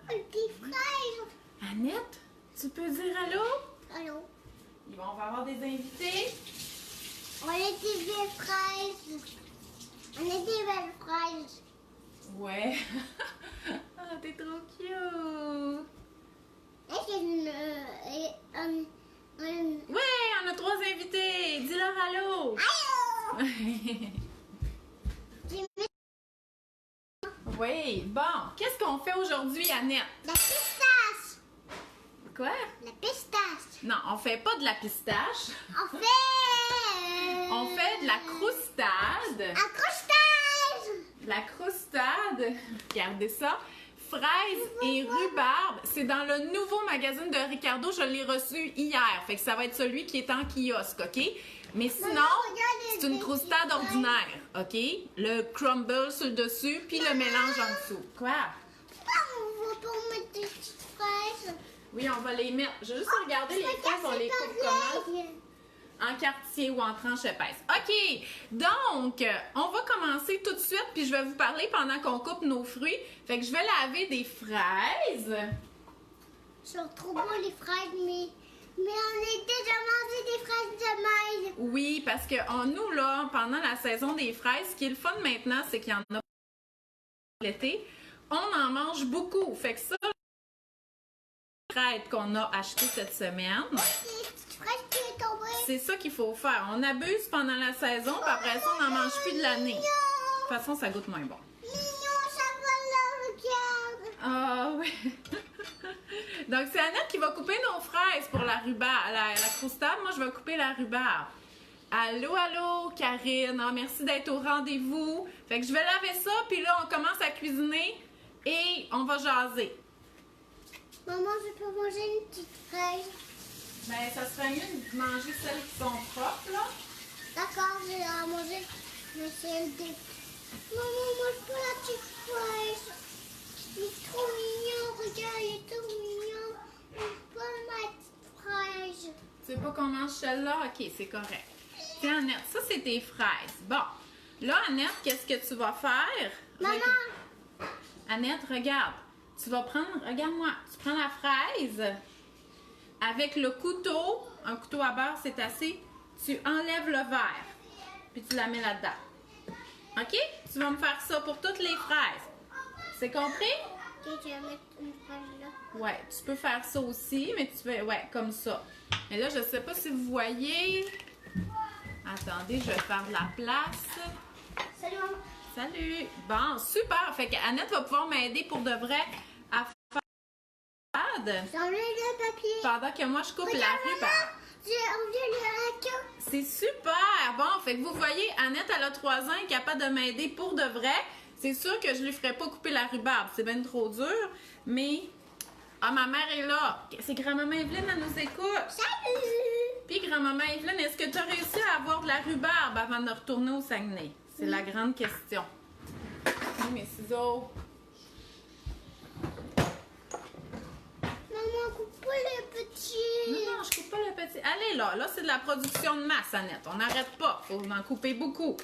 Des fraises. Annette, tu peux dire allô? Allô? On va avoir des invités. On a des belles fraises. On a des belles fraises. Ouais. Ah, t'es trop cute. Est-ce que Ouais, on a 3 invités. Dis-leur allô. Allô? Oui, bon. Qu'est-ce qu'on fait aujourd'hui, Annette? La pistache. Quoi? La pistache. Non, on fait pas de la pistache. On fait... On fait de la croustade. Un croustage. La croustade, regardez ça, fraises et rhubarbe. C'est dans le nouveau magazine de Ricardo. Je l'ai reçu hier. Fait que ça va être celui qui est en kiosque, OK? Mais sinon, c'est une croustade ordinaire, OK? Le crumble sur le dessus, puis le mélange en dessous. Quoi? On va pas mettre des petites fraises. Oui, on va les mettre. Je vais juste regarder les fraises, on les coupe comment? En quartier ou en tranche épaisse. OK, donc, on va commencer tout de suite, puis je vais vous parler pendant qu'on coupe nos fruits. Fait que je vais laver des fraises. Sont trop beaux les fraises, mais on a déjà mangé des fraises de maïs. Oui, parce que nous, là, pendant la saison des fraises, ce qui est le fun maintenant, c'est qu'il y en a l'été. On en mange beaucoup. Fait que ça, les fraises qu'on a achetées cette semaine, Des petites fraises qui est tombée. c'est ça qu'il faut faire. On abuse pendant la saison, puis après ça, on n'en mange plus de l'année. De toute façon, ça goûte moins bon. Mignon, ça va la regarde. Ah oui. Donc, c'est Annette qui va couper nos fraises pour la rhubarbe, la croustade. Moi, je vais couper la rhubarbe. Allô, allô, Karine. Ah, merci d'être au rendez-vous. Fait que je vais laver ça, puis là, on commence à cuisiner et on va jaser. Maman, je peux manger une petite fraise. Ben, ça serait mieux de manger celles qui sont propres, là. D'accord, je vais la manger. Mais c'est une des... Maman, mange pas la petite fraise. Il est trop mignon, regarde, il est trop mignon. Mange pas ma petite fraise. Tu veux pas qu'on mange celle-là? OK, c'est correct. Tiens, Annette, ça, c'est tes fraises. Bon. Là, Annette, qu'est-ce que tu vas faire? Maman! Annette, regarde. Tu vas prendre, regarde-moi, tu prends la fraise avec le couteau, un couteau à beurre, c'est assez. Tu enlèves le verre, puis tu la mets là-dedans. OK? Tu vas me faire ça pour toutes les fraises. C'est compris? Ok, je vais mettre une fraise là. Ouais, tu peux faire ça aussi, mais tu fais, ouais, comme ça. Mais là, je sais pas si vous voyez. Attendez, je vais faire de la place. Salut, maman. Salut! Bon, super! Fait qu'Annette va pouvoir m'aider pour de vrai à faire J'ai enlevé le papier. pendant que moi je coupe la Regarde, rhubarbe. maman, j'ai enlevé le raquin. C'est super! Bon, fait que vous voyez, Annette, elle a 3 ans, elle est capable de m'aider pour de vrai. C'est sûr que je lui ferai pas couper la rhubarbe, c'est bien trop dur, mais... Ah, ma mère est là! C'est grand-maman Evelyne, elle nous écoute! Salut! Puis grand-maman Evelyne, est-ce que tu as réussi à avoir de la rhubarbe avant de retourner au Saguenay? C'est la grande question. Oui, mes ciseaux. Maman, coupe pas le petit. Non, je coupe pas le petit. Allez là, c'est de la production de masse, Annette. On n'arrête pas, faut en couper beaucoup.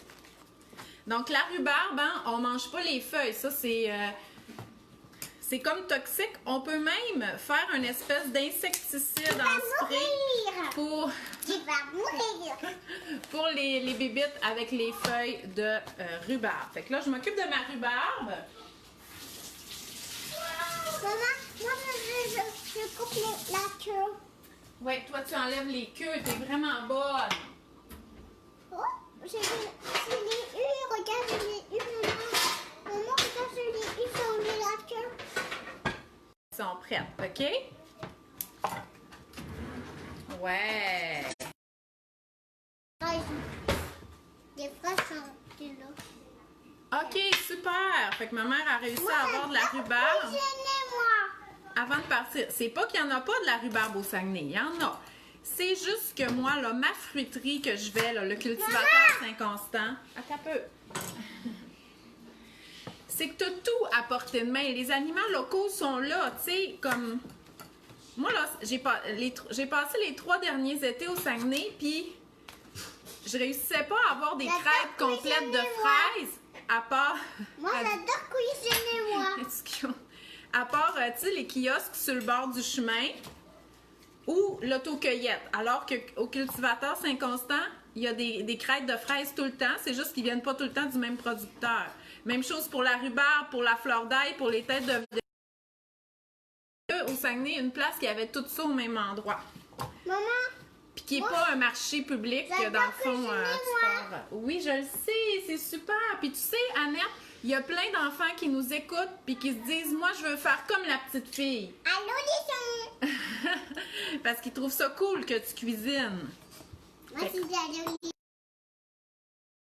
Donc la rhubarbe, hein, on mange pas les feuilles. Ça, c'est comme toxique. On peut même faire une espèce d'insecticide en spray pour, Tu vas mourir. pour les bébites avec les feuilles de rhubarbe. Fait que là, je m'occupe de ma rhubarbe. Maman, moi je coupe la queue. Ouais, toi, tu enlèves les queues. T'es vraiment bonne. Oh, je l'ai eu, regarde, je l'ai eu, maman. Maman, regarde, je l'ai eu, j'ai enlevé la queue. Ils sont prêtes, OK? Ouais. Des fraises sont là. OK, super. Fait que ma mère a réussi à avoir de la rhubarbe moi. avant de partir. C'est pas qu'il n'y en a pas de la rhubarbe au Saguenay. Il y en a. C'est juste que moi, là, ma fruiterie que je vais, là, le cultivateur Saint-Constant... Attends un peu. C'est que tu as tout à portée de main. Les aliments locaux sont là, tu sais, comme... Moi, là, j'ai passé les 3 derniers étés au Saguenay, puis je réussissais pas à avoir des crêpes complètes de fraises, à part... Moi, j'adore cuisiner, moi. Excuse. à part, tu sais, les kiosques sur le bord du chemin ou l'autocueillette. Alors qu'au cultivateur Saint-Constant, il y a des crêtes de fraises tout le temps. C'est juste qu'ils viennent pas tout le temps du même producteur. Même chose pour la rhubarbe, pour la fleur d'ail, pour les têtes de... Au Saguenay, une place qui avait tout ça au même endroit. Maman, Puis qui n'est pas un marché public, que dans le fond, tu pars. Oui, je le sais, c'est super. Puis tu sais, Annette, il y a plein d'enfants qui nous écoutent puis qui se disent, moi, je veux faire comme la petite fille. allô les gens. Parce qu'ils trouvent ça cool que tu cuisines. Moi, c'est allô les...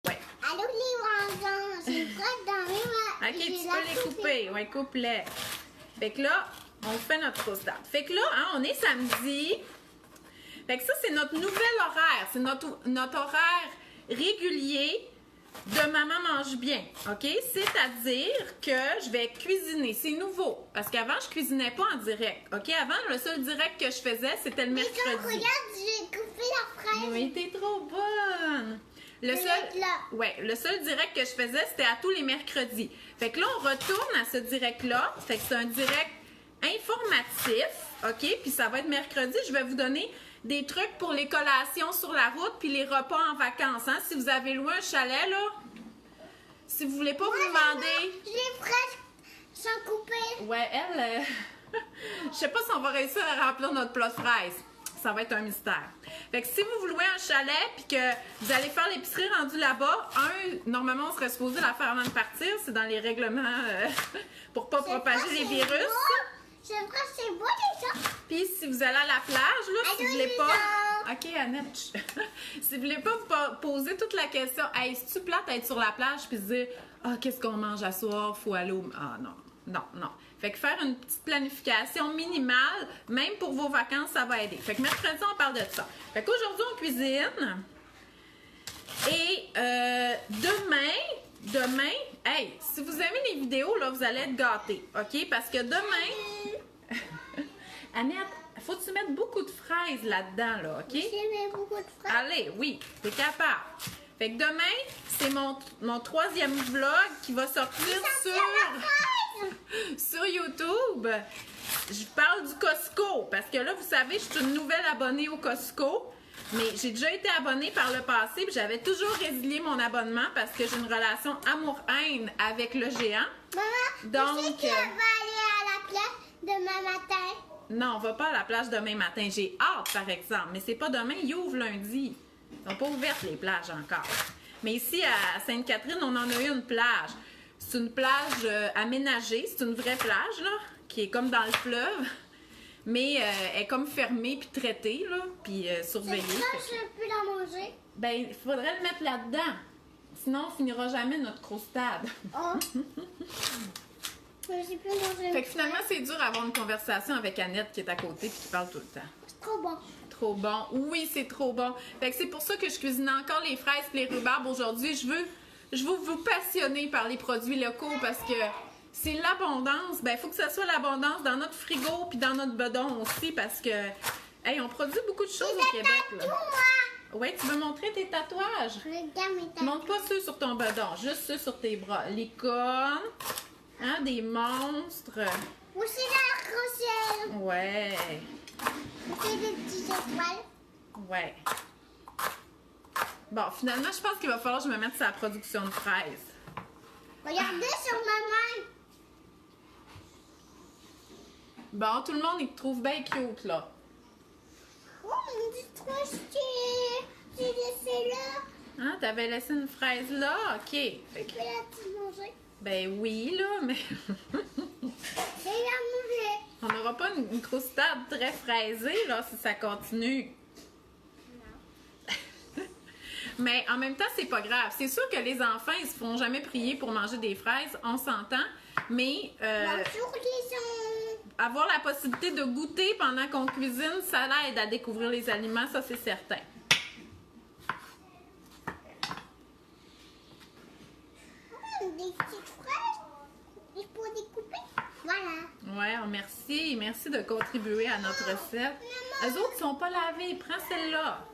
Ouais. Allô les voisins, c'est vrai dans mes mains. OK, tu peux les couper. Ouais, coupe-les. Fait que là, on fait notre croustade. Fait que là, hein, on est samedi. Fait que ça, c'est notre nouvel horaire. C'est notre horaire régulier de Maman mange bien. OK? C'est-à-dire que je vais cuisiner. C'est nouveau. Parce qu'avant, je cuisinais pas en direct. OK? Avant, le seul direct que je faisais, c'était le mercredi. Regarde, j'ai coupé la fraise. Oui, t'es trop bonne! Le seul direct que je faisais, c'était à tous les mercredis. Fait que là, on retourne à ce direct-là. Fait que c'est un direct informatif, OK? Puis ça va être mercredi. Je vais vous donner des trucs pour les collations sur la route puis les repas en vacances. Hein? Si vous avez loué un chalet, là, si vous voulez pas vous demander... J'ai presque sans couper. Ouais, elle... je sais pas si on va réussir à remplir notre plat de fraises. Ça va être un mystère. Fait que si vous louez un chalet puis que vous allez faire l'épicerie rendue là-bas, normalement, on serait supposé la faire avant de partir. C'est dans les règlements pour pas propager les virus. C'est vrai, c'est beau déjà. Puis si vous allez à la plage, là, si vous voulez pas... Lisa. OK, Annette. Si vous voulez pas vous poser toute la question, hey, c'est-tu plate d'être sur la plage puis se dire, ah, qu'est-ce qu'on mange à soir? Faut aller au... Ah, non. Non. Fait que faire une petite planification minimale, même pour vos vacances, ça va aider. Fait que mercredi, on parle de ça. Fait qu'aujourd'hui, on cuisine. Et demain, hey, si vous aimez les vidéos, là, vous allez être gâtés. OK? Parce que demain... Annette, faut que tu mettes beaucoup de fraises là-dedans, là, OK? J'ai mis beaucoup de fraises. Allez, oui, t'es capable. Fait que demain, c'est mon 3e vlog qui va sortir sur YouTube. Je parle du Costco parce que là, vous savez, je suis une nouvelle abonnée au Costco. Mais j'ai déjà été abonnée par le passé, puis j'avais toujours résilié mon abonnement parce que j'ai une relation amour-haine avec le géant. Maman, tu sais qu'on va aller à la plage demain matin? Non, on va pas à la plage demain matin. J'ai hâte, par exemple. Mais c'est pas demain, ils ouvrent lundi. Ils n'ont pas ouvert les plages encore. Mais ici, à Sainte-Catherine, on en a eu une plage. C'est une plage aménagée. C'est une vraie plage, là, qui est comme dans le fleuve. Mais elle est comme fermée puis traitée, là, puis surveillée. C'est ça, je peux la manger. Ben, il faudrait le mettre là-dedans. Sinon, on finira jamais notre croustade. Oh. J'ai pu manger. Fait que finalement, c'est dur d'avoir une conversation avec Annette qui est à côté puis qui parle tout le temps. C'est trop bon. Trop bon. Oui, c'est trop bon. Fait que c'est pour ça que je cuisine encore les fraises et les rhubarbes aujourd'hui. Je veux vous passionner par les produits locaux parce que c'est l'abondance. Ben, il faut que ça soit l'abondance dans notre frigo puis dans notre bedon aussi parce que, hey, on produit beaucoup de choses au Québec, là. Oui, tu veux montrer tes tatouages? Regarde mes tatouages. Montre pas ceux sur ton bedon, juste ceux sur tes bras. Licorne, hein, des monstres. Aussi l'arc-en-ciel. Ouais. C'est des petites étoiles. Ouais. Bon, finalement, je pense qu'il va falloir que je me mette sur la production de fraises. Regardez sur ma main. Bon, tout le monde, il te trouve bien cute, là. Oh, mon Dieu, trop stylé. J'ai laissé là. Hein, t'avais laissé une fraise là? OK. Fait que- Je vais la petite manger. ben oui, là, mais Je vais la manger. on n'aura pas une croustade très fraisée, là, si ça continue. Mais en même temps, c'est pas grave. C'est sûr que les enfants, ils se font jamais prier pour manger des fraises, on s'entend. Mais Bonjour les gens. avoir la possibilité de goûter pendant qu'on cuisine, ça l'aide à découvrir les aliments, ça c'est certain. Des petites fraises. Il faut découper. Voilà. Ouais, oh, merci. Merci de contribuer à notre recette. Les autres sont pas lavés. Prends celle-là.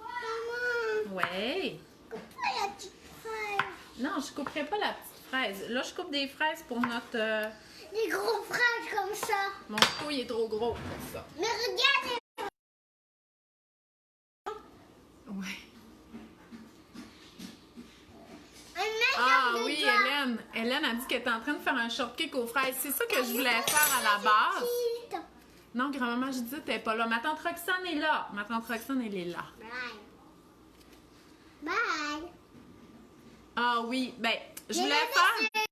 Maman, Ouais. coupe pas la petite fraise. Non, je couperai pas la petite fraise. Là, je coupe des fraises pour notre... Des gros fraises comme ça. Mon couteau, il est trop gros pour ça. Mais regarde! Ouais. Ah Oui, Hélène. Hélène a dit qu'elle était en train de faire un shortcake aux fraises. C'est ça que je voulais faire à la base. Non, grand-maman, je disais, t'es pas là. Ma tante Roxane est là. Ma tante Roxane, elle est là. Bye. Bye. Ah oui, ben, je voulais faire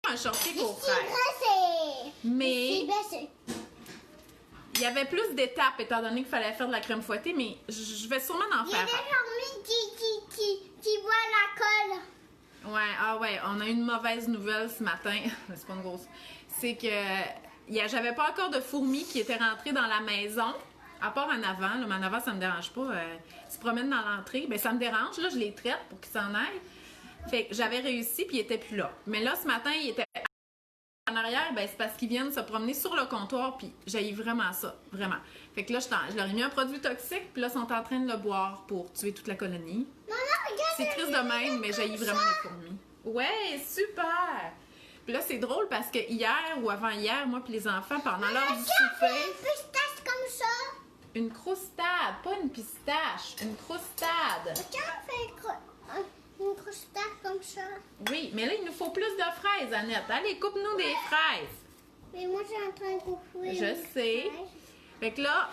un shortcake aux fraises. Mais il y avait plus d'étapes étant donné qu'il fallait faire de la crème fouettée, mais je vais sûrement en Il y a faire. des fourmis qui voient la colle. Ouais, on a eu une mauvaise nouvelle ce matin. C'est pas une grosse. C'est que j'avais pas encore de fourmis qui étaient rentrées dans la maison. À part en avant, là, mais en avant, ça me dérange pas. Ils se promènent dans l'entrée. Ben, ça me dérange, là, je les traite pour qu'ils s'en aillent. Fait que j'avais réussi, puis ils étaient plus là. Mais là, ce matin, ils étaient en arrière, ben, c'est parce qu'ils viennent se promener sur le comptoir, puis j'haïs vraiment ça, vraiment. Fait que là, je leur ai mis un produit toxique, puis là, ils sont en train de le boire pour tuer toute la colonie. Maman, regarde. C'est triste de même, mais j'haïs vraiment les fourmis. Ouais, super! Puis là, c'est drôle parce que hier ou avant-hier, moi puis les enfants, pendant l'heure du souper... Une pistache comme ça. Une croustade, pas une pistache, une croustade. Quand on fait une croustade comme ça. Oui, mais là, il nous faut plus de fraises, Annette. Allez, coupe-nous des fraises. Mais moi, j'ai en train de couper. Je sais. Fait que là,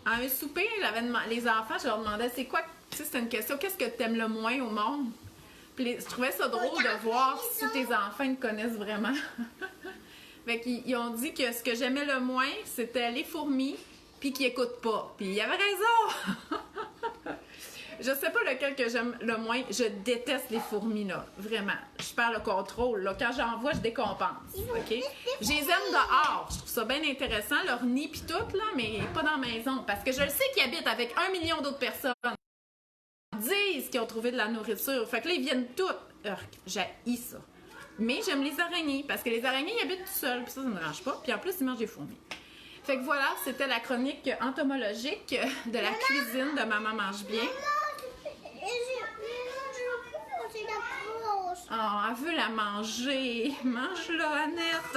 à un souper, les enfants, je leur demandais, c'est quoi, tu sais, c'était une question, qu'est-ce que t'aimes le moins au monde? Puis je trouvais ça drôle de voir si tes enfants te connaissent vraiment. Fait qu'ils ont dit que ce que j'aimais le moins, c'était les fourmis, puis qu'ils écoutent pas. Puis ils avaient raison! Je sais pas lequel que j'aime le moins. Je déteste les fourmis, là. Vraiment. Je perds le contrôle, là. Quand j'en vois, je décompense. OK? Je les aime dehors. Je trouve ça bien intéressant, leur nid pis tout, là, mais pas dans la maison. Parce que je le sais qu'ils habitent avec 1 million d'autres personnes. Ils disent qu'ils ont trouvé de la nourriture. Fait que là, ils viennent toutes. J'haïs ça. Mais j'aime les araignées. Parce que les araignées, ils habitent tout seuls. Puis ça me dérange pas. Puis en plus, ils mangent des fourmis. Fait que voilà, c'était la chronique entomologique de la cuisine de Maman mange bien. Oh, elle veut la manger. Mange-la, Annette.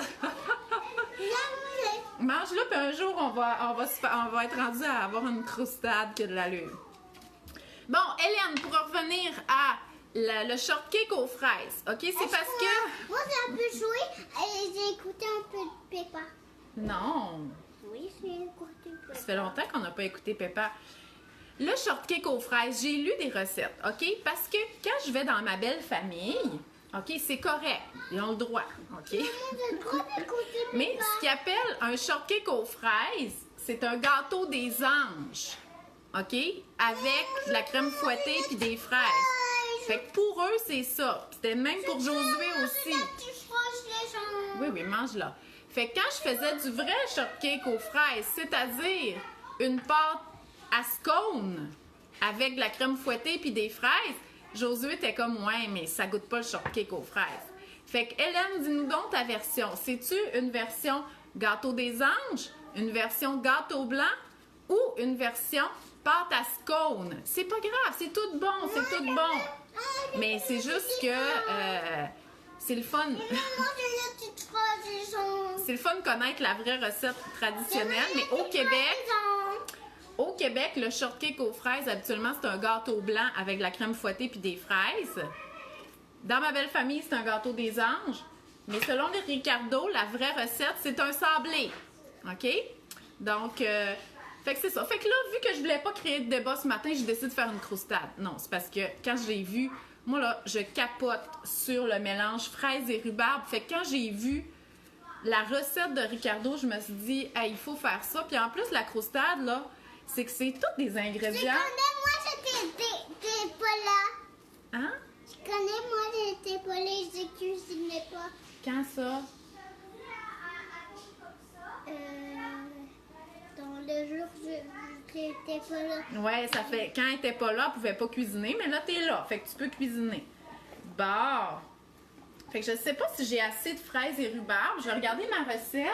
Mange-la, puis un jour, on va être rendu à avoir une croustade qui a de l'allure. Bon, Hélène, pour revenir à le shortcake aux fraises, OK? C'est parce que... Moi, j'ai un peu joué et j'ai écouté un peu de Peppa. Non. Oui, j'ai écouté Peppa. Ça fait longtemps qu'on n'a pas écouté Peppa. Le shortcake aux fraises, j'ai lu des recettes, OK? Parce que quand je vais dans ma belle famille, OK, c'est correct. Ils ont le droit, OK? J'ai le droit d'écouter Peppa. Mais ce qu'ils appellent un shortcake aux fraises, c'est un gâteau des anges, OK? Avec de la crème fouettée puis des fraises. Fait que pour eux, c'est ça. C'était même pour Josué aussi. Tu froisses les gens. Oui, mange-la. Fait que quand je faisais du vrai shortcake aux fraises, c'est-à-dire une pâte à scone avec de la crème fouettée puis des fraises, Josué était comme, ouais, mais ça goûte pas le shortcake aux fraises. Fait que Hélène, dis-nous donc ta version. C'est-tu une version gâteau des anges, une version gâteau blanc ou une version pâte à scone? C'est pas grave, c'est tout bon, c'est tout bon. Mais c'est juste que c'est le fun. C'est le fun de connaître la vraie recette traditionnelle, mais au Québec, le shortcake aux fraises, habituellement, c'est un gâteau blanc avec de la crème fouettée puis des fraises. Dans ma belle famille, c'est un gâteau des anges. Mais selon les Ricardo, la vraie recette, c'est un sablé. OK? Donc, fait que c'est ça. Fait que là, vu que je voulais pas créer de débat ce matin, j'ai décidé de faire une croustade. Non, c'est parce que quand j'ai vu, moi là, je capote sur le mélange fraises et rhubarbe. Fait que quand j'ai vu la recette de Ricardo, je me suis dit, hey, il faut faire ça. Puis en plus, la croustade, là, c'est que c'est tous des ingrédients. Moi, j'étais pas là. Hein? Je connais, moi, j'étais pas là, je cuisinais pas. Quand ça? Dans le jour, j'étais pas là. Ouais, ça fait. Quand elle était pas là, elle pouvait pas cuisiner, mais là, t'es là. Fait que tu peux cuisiner. Bon. Fait que je sais pas si j'ai assez de fraises et rhubarbe. Je vais regarder ma recette.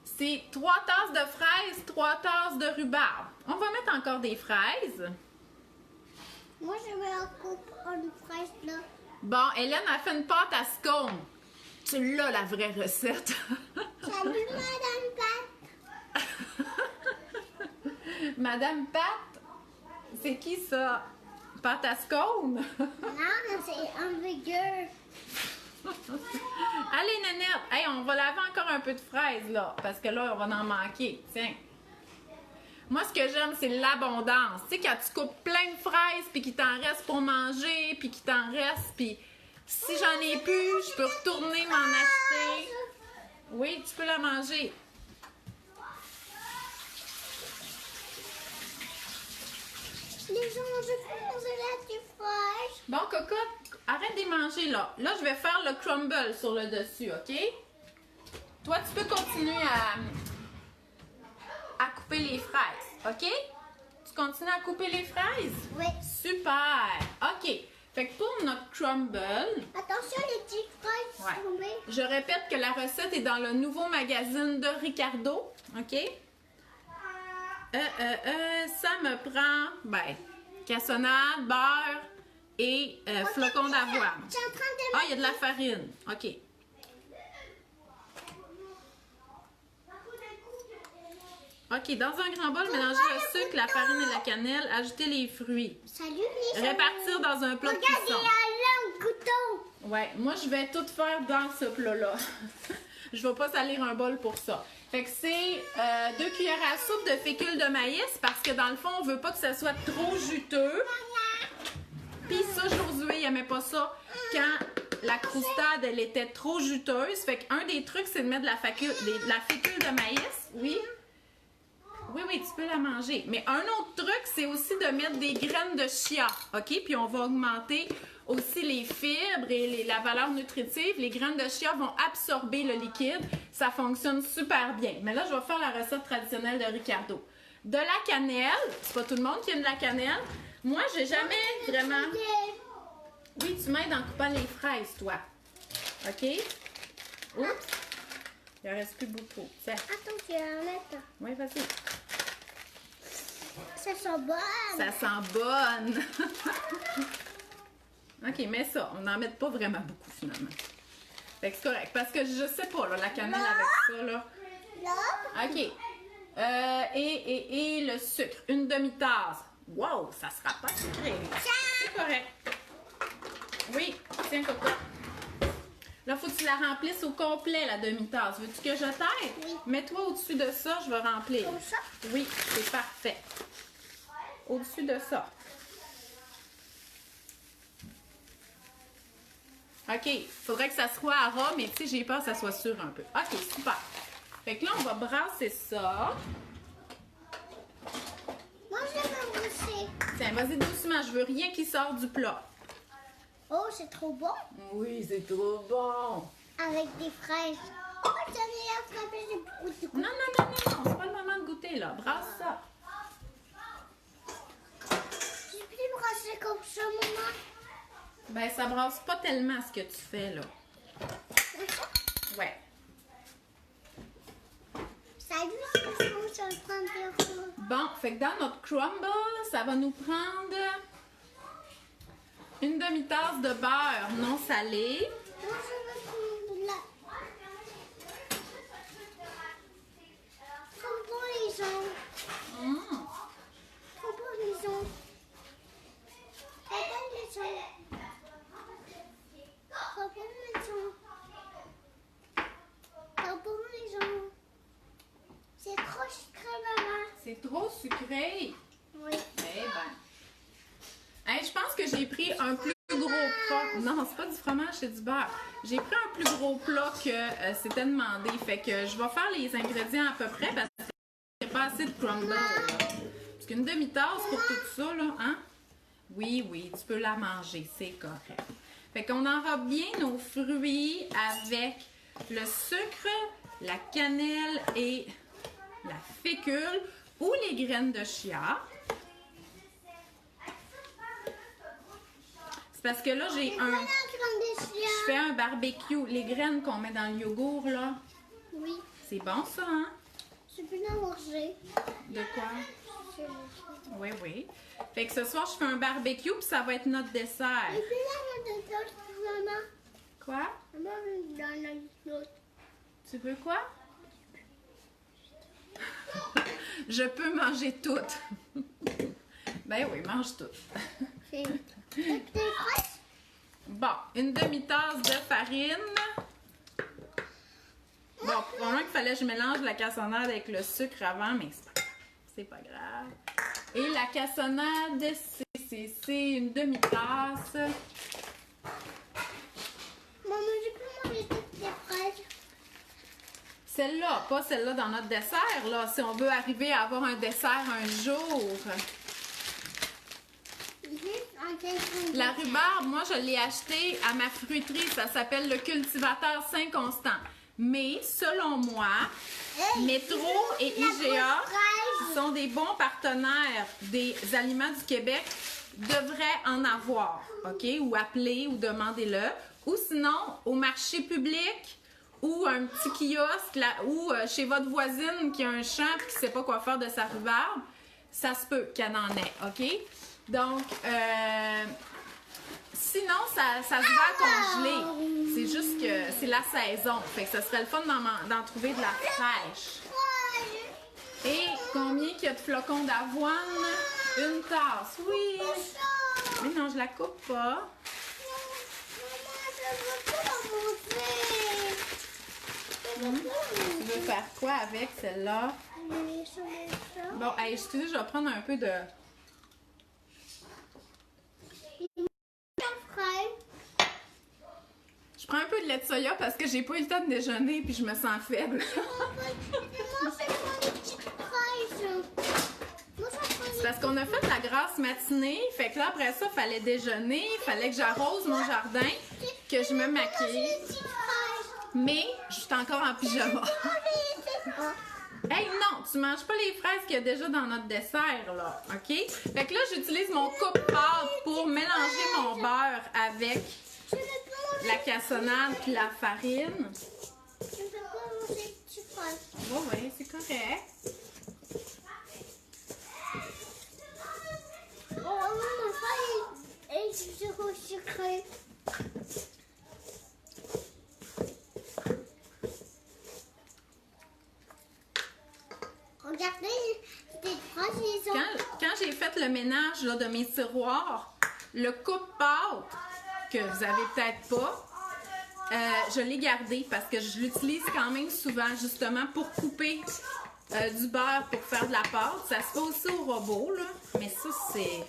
C'est 3 tasses de fraises, 3 tasses de rhubarbe. On va mettre encore des fraises. Moi, je vais en couper une fraise là. Bon, Hélène a fait une pâte à scone. Tu l'as, la vraie recette. Salut, Madame Pat. Madame Pat? C'est qui ça? Pat à scone? Non, c'est un vigueur. Allez, Nanette! Hey, on va laver encore un peu de fraises, là, parce que là, on va en manquer. Tiens. Moi, ce que j'aime, c'est l'abondance. Tu sais, quand tu coupes plein de fraises, puis qu'il t'en reste pour manger, puis qu'il t'en reste, puis si j'en ai plus, je peux retourner m'en acheter. Oui, tu peux la manger. Les gens, je peux manger la fraîche. Bon, cocotte, arrête de manger, là. Là, je vais faire le crumble sur le dessus, OK? Toi, tu peux continuer à couper les fraises, OK? Tu continues à couper les fraises? Oui. Super! OK. Fait que pour notre crumble, Attention, les petites fraises Ouais. tombées. je répète que la recette est dans le nouveau magazine de Ricardo, OK? Ça me prend, cassonade, beurre et flocons d'avoine. Je suis en train de... Ah, il y a de la farine. OK. OK, dans un grand bol, mélangez le sucre, la farine et la cannelle. Ajoutez les fruits. Salut, les gens. Répartir dans un plat de Regardez cuisson. la langue, couteau. Ouais, moi, je vais tout faire dans ce plat-là. Je vais pas salir un bol pour ça. Fait que c'est 2 cuillères à soupe de fécule de maïs parce que dans le fond, on veut pas que ça soit trop juteux. Puis ça, Josué, il aimait pas ça quand la croustade, elle était trop juteuse. Fait qu'un des trucs, c'est de mettre de la fécule de maïs. Oui. Oui, tu peux la manger. Mais un autre truc, c'est aussi de mettre des graines de chia, OK? Puis on va augmenter aussi les fibres et la valeur nutritive. Les graines de chia vont absorber le liquide. Ça fonctionne super bien. Mais là, je vais faire la recette traditionnelle de Ricardo. De la cannelle. C'est pas tout le monde qui aime de la cannelle. Moi, j'ai jamais vraiment... Oui, tu m'aides en coupant les fraises, toi. OK? Oups! Il en reste plus beaucoup. Tiens. Attends, tu vas en mettre. Oui, vas-y. Ça sent bon. Ça sent bonne! OK, mais ça, on n'en met pas vraiment beaucoup, finalement. Fait que c'est correct. Parce que je sais pas, là, la cannelle avec ça, là. Là, OK. Et le sucre. Une demi-tasse. Wow, ça sera pas sucré. C'est correct. Oui, tiens, coco. Là, faut que tu la remplisses au complet, la demi-tasse. Veux-tu que je t'aide? Oui. Mets-toi au-dessus de ça, je vais remplir. comme ça. Oui, c'est parfait. Au-dessus de ça. OK, faudrait que ça soit à ras, mais tu sais, j'ai peur que ça soit sûr un peu. OK, super. Fait que là, on va brasser ça. Moi, je vais m'embrousser. Tiens, vas-y doucement, je veux rien qui sort du plat. Oh, c'est trop bon. Oui, c'est trop bon. Avec des fraises. Oh, j'en ai attrapé des beaucoup de Non, c'est pas le moment de goûter, là. Brasse ça. J'ai plus brassé comme ça, maman. Ben, ça brasse pas tellement ce que tu fais, là. Comme ça. Ouais. Salut, c'est parce qu'on est en train de faire ça. Bon, fait que dans notre crumble, ça va nous prendre une demi-tasse de beurre non salé. Moi, je vais prendre de la... Trop bon, les gens. Trop bon, les gens. Trop bon, les gens. Trop bon, les gens. Trop bon, les gens. C'est trop sucré, maman. C'est trop sucré. Oui. Eh ben. Hey, je pense que j'ai pris un plus gros plat. Non, c'est pas du fromage, c'est du beurre. J'ai pris un plus gros plat que c'était demandé. Fait que je vais faire les ingrédients à peu près parce qu'il n'y a pas assez de crumble. Là. Parce qu'une demi-tasse pour tout ça, là, hein? Oui, tu peux la manger, c'est correct. Fait qu'on enrobe bien nos fruits avec le sucre, la cannelle et la fécule ou les graines de chia. C'est parce que là, j'ai un... Je fais un barbecue. Les graines qu'on met dans le yogourt, là, Oui. c'est bon ça, hein? Je peux la manger. De quoi? Oui. Fait que ce soir, je fais un barbecue puis ça va être notre dessert. Et puis là, on a d'autres, maman. Quoi? Maman, on a d'autres. Tu veux quoi? Je peux manger toutes. Ben oui, mange toutes. C'est des fraises. Bon, une demi-tasse de farine. Bon, probablement qu'il fallait que je mélange la cassonade avec le sucre avant, mais c'est pas grave. Et la cassonade, c'est une demi-tasse. Maman, je peux manger toutes les fraises. Celle-là, pas celle-là dans notre dessert, là, si on veut arriver à avoir un dessert un jour. La rhubarbe, moi, je l'ai achetée à ma fruiterie. Ça s'appelle le cultivateur Saint-Constant. Mais, selon moi, Métro et IGA, qui sont des bons partenaires des Aliments du Québec, devraient en avoir, OK? Ou appeler ou demandez-le. Ou sinon, au marché public ou un petit kiosque là, ou chez votre voisine qui a un champ et qui ne sait pas quoi faire de sa rhubarbe, ça se peut qu'il y en ait, OK? Donc, sinon, ça se va congeler. C'est juste que c'est la saison. Fait que ça serait le fun d'en trouver de la fraîche. Et combien qu'il y a de flocons d'avoine? Une tasse, oui. Mais non, je la coupe pas. Tu veux faire quoi avec celle-là? Bon, hey, excusez, je vais prendre un peu de... Je prends un peu de lait de soya parce que j'ai pas eu le temps de déjeuner puis je me sens faible. C'est parce qu'on a fait la grasse matinée, fait que là après ça, il fallait déjeuner, il fallait que j'arrose mon jardin, que je me maquille. Mais je suis encore en pyjama. Hey, non, tu manges pas les fraises qu'il y a déjà dans notre dessert, là, OK? Fait que là, j'utilise mon coupe-pâte pour mélanger mon beurre avec la cassonade puis la farine. Je ne peux pas manger du fraises. Bon, oui, c'est correct. Oh, maman, ça est trop sucré. Regardez, ces fraises, ils ont... Quand j'ai fait le ménage là, de mes tiroirs, le coupe-pâte, que vous avez peut-être pas, je l'ai gardé parce que je l'utilise quand même souvent justement pour couper du beurre pour faire de la pâte. Ça se fait aussi au robot, là, mais ça, c'est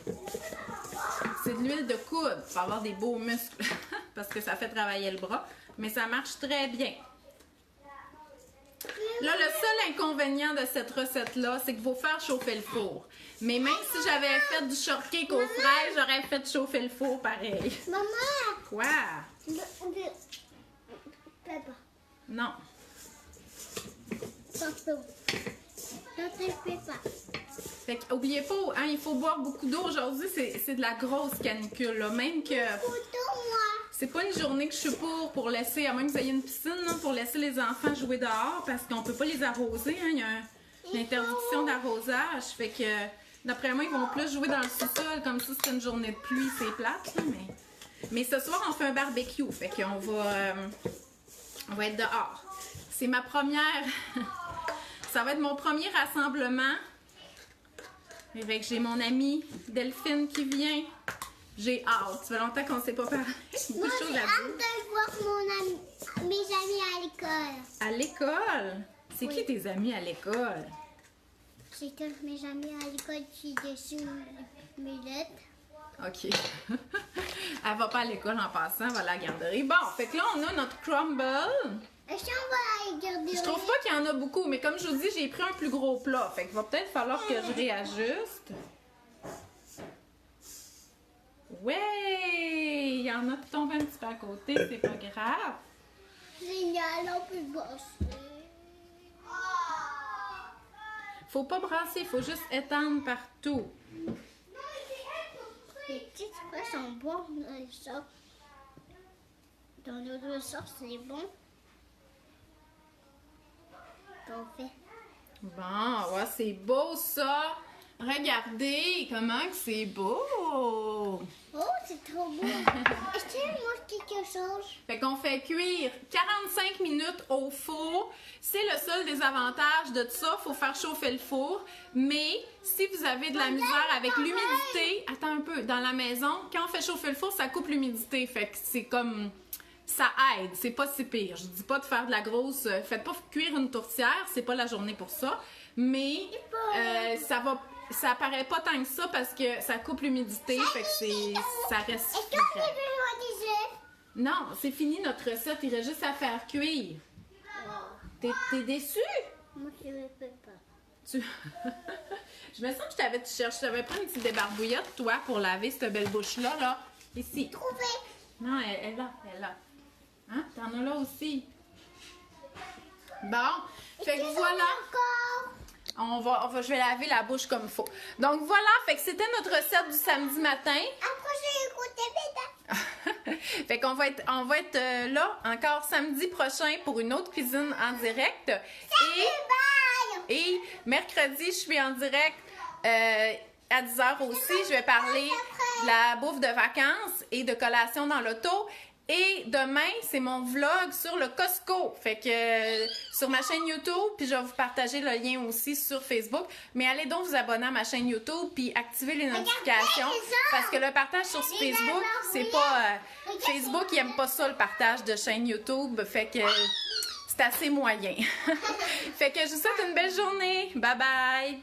de l'huile de coude pour avoir des beaux muscles parce que ça fait travailler le bras, mais ça marche très bien. Là, le seul inconvénient de cette recette-là, c'est qu'il faut faire chauffer le four. Mais même si j'avais fait du shortcake aux fraises, j'aurais fait chauffer le four pareil. Maman! Quoi? Papa. Non. Fait que, oubliez pas, hein, il faut boire beaucoup d'eau. Aujourd'hui, c'est de la grosse canicule, là. Même que... C'est pas une journée que je suis pour laisser, à moins que vous ayez une piscine, là, pour laisser les enfants jouer dehors, parce qu'on peut pas les arroser, hein. Il y a une interdiction d'arrosage. Fait que, d'après moi, ils vont plus jouer dans le sous-sol, comme si c'était une journée de pluie, c'est plate, là, mais ce soir, on fait un barbecue, fait qu'on on va être dehors. C'est ma première... Ça va être mon premier rassemblement. Fait que j'ai mon amie Delphine qui vient. J'ai hâte. Ça fait longtemps qu'on ne s'est pas parlé. Moi, j'ai hâte de voir mes amis à l'école. À l'école? C'est qui tes amis à l'école? C'est tous mes amis à l'école qui dessinent mes lettres. OK. Elle va pas à l'école en passant, elle va à la garderie. Bon, fait que là, on a notre crumble. Est-ce qu'on va à la garderie? Je trouve pas qu'il y en a beaucoup, mais comme je vous dis, j'ai pris un plus gros plat. Fait qu'il va peut-être falloir que je réajuste. Ouais! Il y en a qui tombent un petit peu à côté, c'est pas grave. Génial, on peut brasser. Faut pas brasser, faut juste étendre partout. Les petites fraises sont bonnes dans les sortes. Dans l'autre sorte, c'est bon. On fait. Bon, ouais, c'est beau ça. Regardez comment que c'est beau! Oh, c'est trop beau. Est-ce que tu manges quelque chose? Fait qu'on fait cuire 45 minutes au four. C'est le seul désavantage de tout ça. Faut faire chauffer le four. Mais si vous avez de la misère avec l'humidité, attends un peu, dans la maison, quand on fait chauffer le four, ça coupe l'humidité. Fait que c'est comme... Ça aide, c'est pas si pire. Je dis pas de faire de la grosse... Faites pas cuire une tourtière, c'est pas la journée pour ça. Mais ça paraît pas tant que ça parce que ça coupe l'humidité, fait que ça reste Est-ce qu'on frais. peut jouer des œufs? Non, c'est fini notre recette, il reste juste à faire cuire. T'es déçue? Moi, je ne peux pas. Tu... Je me sens que je t'avais pris une petite débarbouillotte, toi, pour laver cette belle bouche-là, là. Ici. Trouvé. Non, elle est là, elle est là. Hein? T'en as là aussi. Bon, fait que voilà. Je vais laver la bouche comme il faut. Donc voilà, fait que c'était notre recette du samedi matin. Après, j'ai écouté mes Fait qu'on va être là encore samedi prochain pour une autre cuisine en direct. Et mercredi, je suis en direct à 10h aussi. Je vais parler de la bouffe de vacances et de collation dans l'auto. Et demain, c'est mon vlog sur le Costco. Fait que sur ma chaîne YouTube, puis je vais vous partager le lien aussi sur Facebook. Mais allez donc vous abonner à ma chaîne YouTube puis activer les notifications parce que le partage sur Facebook, c'est pas Facebook, il aime pas ça le partage de chaîne YouTube. Fait que c'est assez moyen. Fait que je vous souhaite une belle journée. Bye bye.